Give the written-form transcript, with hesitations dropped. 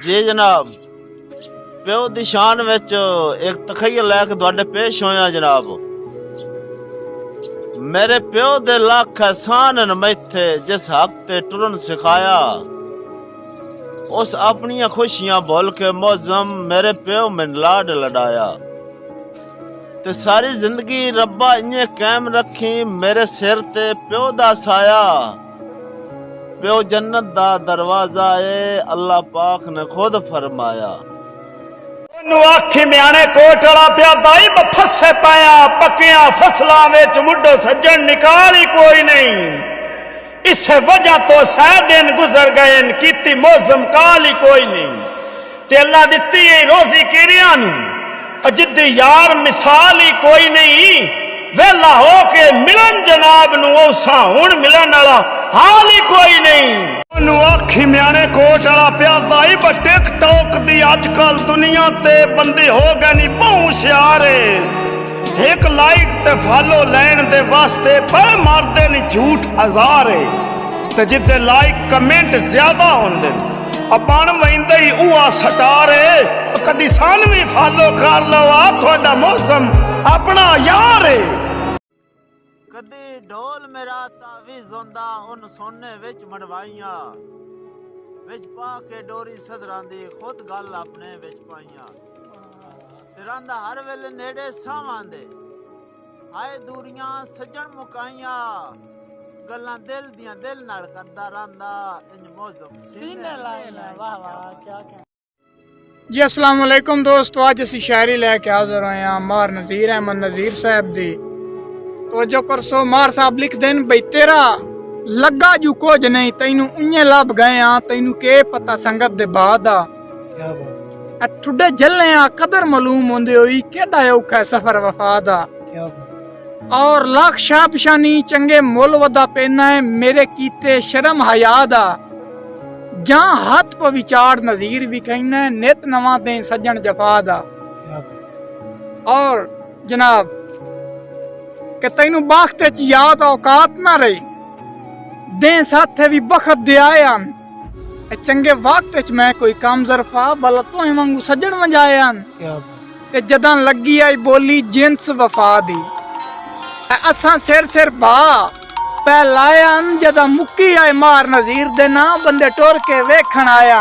जी जनाब, प्यो दी शान विच एक तखय्युल लैके तुहाडे पेश होया जनाब। मेरे प्यो दे लख एहसान न मैथे जिस हक ते टुरन सिखाया। उस अपनियां खुशियां भुल के मौजम मेरे प्यो मैन लाड लडाया। ते सारी जिंदगी रब्बा इयां कायम रखी मेरे सिर ते प्यो दा साया। प्यो जन्नत दा दरवाजा है, अल्लाह पाक ने खुद फरमाया। आखी म्याने कोट वाला पिया दाई फसे पाया, पक्किया फसलों विच मुड्डो सज्जन निकाल ही कोई नहीं। इस वजह तो 6 दिन गुजर गए कीती मौसम काल ही कोई नहीं। ते अल्लाह दित्ती है रोजी किरिया जिद्दी यार मिसाल ही कोई नहीं। वेला हो के मिलन जनाब नूसा हुण मिलन वाला हाल ही कोई नहीं। आखी म्याने कोट वाला पिया दाई टिक टॉक दी अजकल दुनिया ते बंदे हो गए नी बहु होशियारे। एक लाइक ते फॉलो लैन दे वास्ते पर मारदे नी झूठ हज़ारे। ते जिद्दे लाइक कमेंट ज्यादा होंदे अपन वहिंदे ही उआ सटारे। कदी सन भी फॉलो कर लो आ थोड़ा मौसम अपना यार है। कदी ढोल मेरा तावीज़ होंदा उन सोने विच मड़वाइयां। विच पा के डोरी सदरां दी खुद गल अपने विच पाइयां। तिरंदा हर वेले नेड़े सावां दे हाय दूरियां सज्जन मुकाइयां। गल्लां दिल दियां दिल नाल करदा रंदा इंज मौजम सीने लाइया। वाह वाह क्या जी अस्सलाम वालेकुम दोस्तों, अज असी शायरी लैके हाजिर होए हैं मार नज़ीर अहमद नज़ीर साहब दी। तो जो करसो मार साहब लिख देन बई तेरा लगा जू कुछ नहीं तैनू उन्ने लब गए आ तैनू के पता संगत दे बाद आ ठुडे जले आ कदर मालूम होंदे होई केड़ा औखा सफर वफा दा। और लाख शाबशानी चंगे मुल वदा पेना है मेरे कीते शर्म हया दा। जहां हाथ पर विचार नज़ीर भी कहना है नित नवा दे सज्जन जफा दा। और जनाब कि तैनू बाखते च याद औकात ना रही दे साथे भी बखत दे आया। चंगे वक्त च मैं कोई काम जरफा भला तो वांगू सज्जन वंजाया। ते जदां लगी आई बोली जिंस वफा दी असां सिर सिर भा पै लाया। जदा मुक्की आए मार नज़ीर दे ना बंदे टोर के वेखण आया।